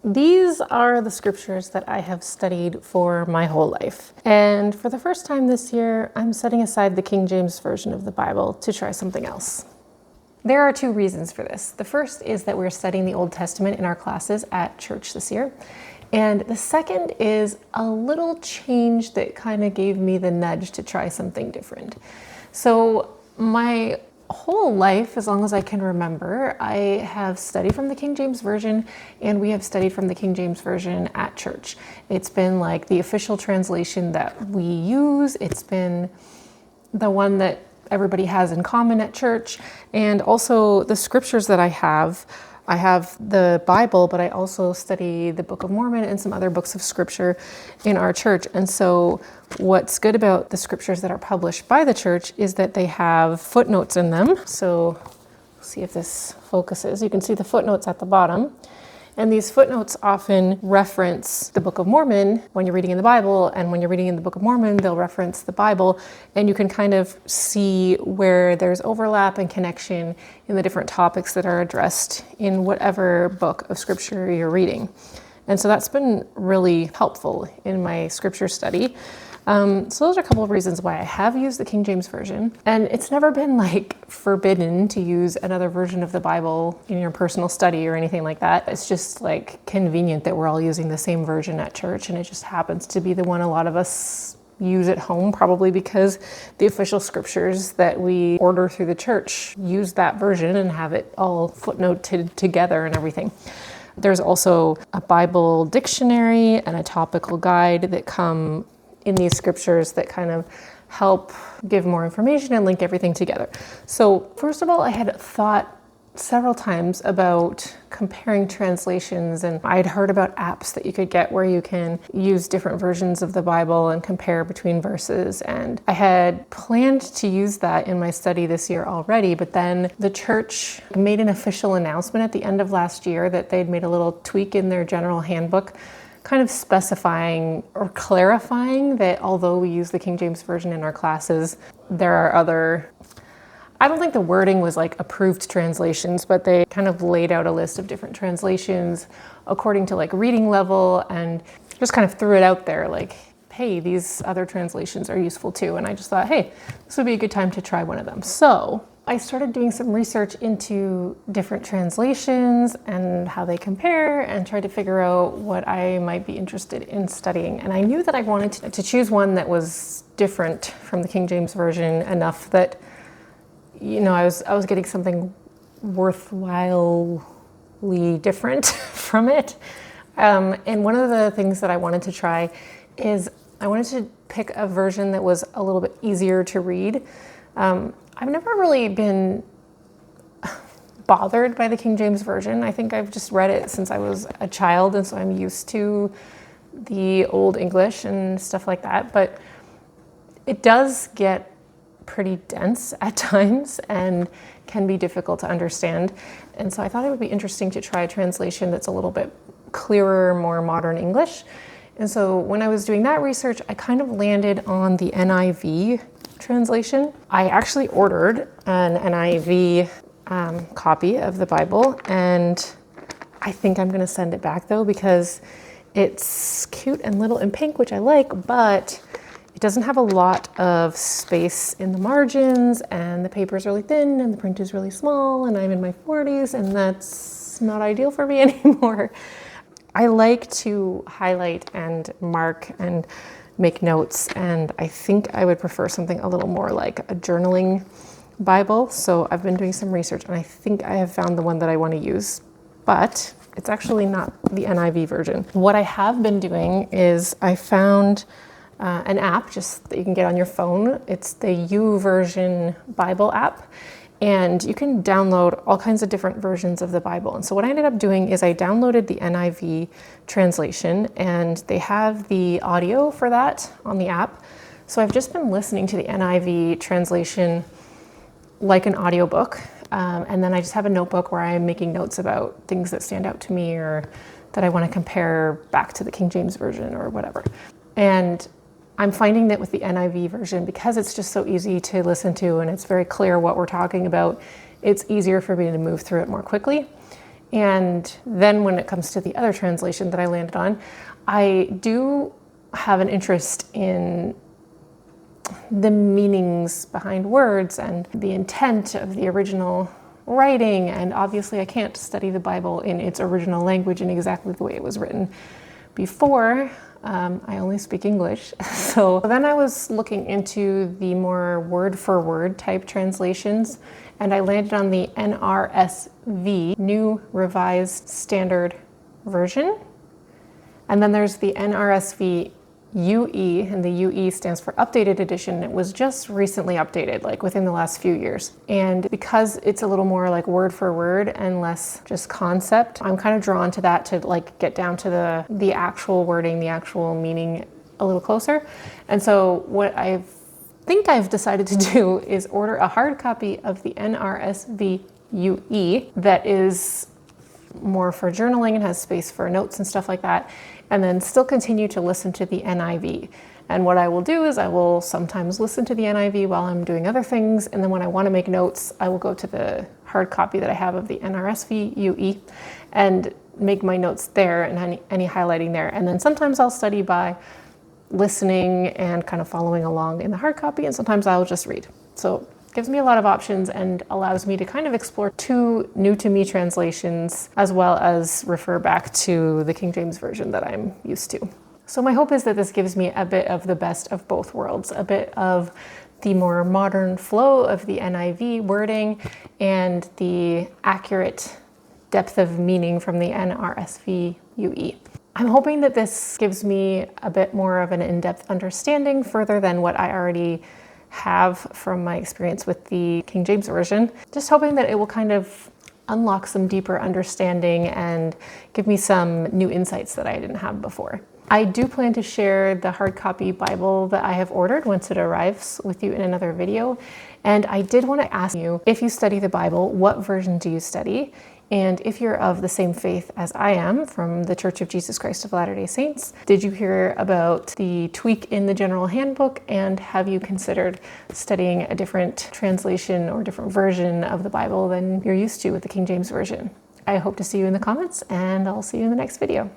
These are the scriptures that I have studied for my whole life. And for the first time this year, I'm setting aside the King James Version of the Bible to try something else. There are two reasons for this. The first is that we're studying the Old Testament in our classes at church this year. And the second is a little change that kind of gave me the nudge to try something different. So my whole life, as long as I can remember, I have studied from the King James Version, and we have studied from the King James Version at church. It's been like the official translation that we use. It's been the one that everybody has in common at church. And also the scriptures that I have the Bible, but I also study the Book of Mormon and some other books of scripture in our church. And so what's good about the scriptures that are published by the church is that they have footnotes in them. So see if this focuses. You can see the footnotes at the bottom. And these footnotes often reference the Book of Mormon when you're reading in the Bible, and when you're reading in the Book of Mormon, they'll reference the Bible, and you can kind of see where there's overlap and connection in the different topics that are addressed in whatever book of scripture you're reading. And so that's been really helpful in my scripture study. So those are a couple of reasons why I have used the King James Version. And it's never been like forbidden to use another version of the Bible in your personal study or anything like that. It's just like convenient that we're all using the same version at church, and it just happens to be the one a lot of us use at home, probably because the official scriptures that we order through the church use that version and have it all footnoted together and everything. There's also a Bible dictionary and a topical guide that come in these scriptures that kind of help give more information and link everything together. So first of all, I had thought several times about comparing translations, and I'd heard about apps that you could get where you can use different versions of the Bible and compare between verses. And I had planned to use that in my study this year already, but then the church made an official announcement at the end of last year that they'd made a little tweak in their general handbook, kind of specifying or clarifying that although we use the King James Version in our classes, there are other, I don't think the wording was like approved translations, but they kind of laid out a list of different translations according to like reading level, and just kind of threw it out there like, hey, these other translations are useful too. And I just thought, hey, this would be a good time to try one of them. So I started doing some research into different translations and how they compare, and tried to figure out what I might be interested in studying. And I knew that I wanted to choose one that was different from the King James Version enough that, you know, I was getting something worthwhilely different from it. And one of the things that I wanted to try is I wanted to pick a version that was a little bit easier to read. I've never really been bothered by the King James Version. I think I've just read it since I was a child, and so I'm used to the Old English and stuff like that. But it does get pretty dense at times and can be difficult to understand. And so I thought it would be interesting to try a translation that's a little bit clearer, more modern English. And so when I was doing that research, I kind of landed on the NIV translation. I actually ordered an NIV copy of the Bible, and I think I'm going to send it back though, because it's cute and little and pink, which I like, but it doesn't have a lot of space in the margins, and the paper is really thin and the print is really small, and I'm in my 40s, and that's not ideal for me anymore. I like to highlight and mark and make notes, and I think I would prefer something a little more like a journaling Bible. So I've been doing some research, and I think I have found the one that I want to use, but it's actually not the NIV version. What I have been doing is I found an app just that you can get on your phone. It's the YouVersion Bible app, and you can download all kinds of different versions of the Bible. And so what I ended up doing is I downloaded the NIV translation, and they have the audio for that on the app. So I've just been listening to the NIV translation like an audiobook. And then I just have a notebook where I'm making notes about things that stand out to me or that I want to compare back to the King James Version or whatever. And I'm finding that with the NIV version, because it's just so easy to listen to and it's very clear what we're talking about, it's easier for me to move through it more quickly. And then when it comes to the other translation that I landed on, I do have an interest in the meanings behind words and the intent of the original writing. And obviously I can't study the Bible in its original language in exactly the way it was written before. I only speak English. So then I was looking into the more word for word type translations, and I landed on the NRSV, New Revised Standard Version. And then there's the NRSV UE, and the UE stands for Updated Edition. It was just recently updated, like within the last few years. And because it's a little more like word for word and less just concept, I'm kind of drawn to that to like get down to the actual wording, the actual meaning a little closer. And so what I think I've decided to do is order a hard copy of the NRSV UE that is more for journaling and has space for notes and stuff like that, and then still continue to listen to the NIV. And what I will do is I will sometimes listen to the NIV while I'm doing other things, and then when I want to make notes, I will go to the hard copy that I have of the NRSV UE and make my notes there and any highlighting there. And then sometimes I'll study by listening and kind of following along in the hard copy, and sometimes I'll just read. So gives me a lot of options and allows me to kind of explore two new to me translations, as well as refer back to the King James Version that I'm used to. So my hope is that this gives me a bit of the best of both worlds, a bit of the more modern flow of the NIV wording and the accurate depth of meaning from the NRSV UE. I'm hoping that this gives me a bit more of an in-depth understanding further than what I already have from my experience with the King James Version. Just hoping that it will kind of unlock some deeper understanding and give me some new insights that I didn't have before. I do plan to share the hard copy Bible that I have ordered once it arrives with you in another video. And I did want to ask you, if you study the Bible, what version do you study? And if you're of the same faith as I am, from the Church of Jesus Christ of Latter-day Saints, did you hear about the tweak in the general handbook? And have you considered studying a different translation or different version of the Bible than you're used to with the King James Version? I hope to see you in the comments, and I'll see you in the next video.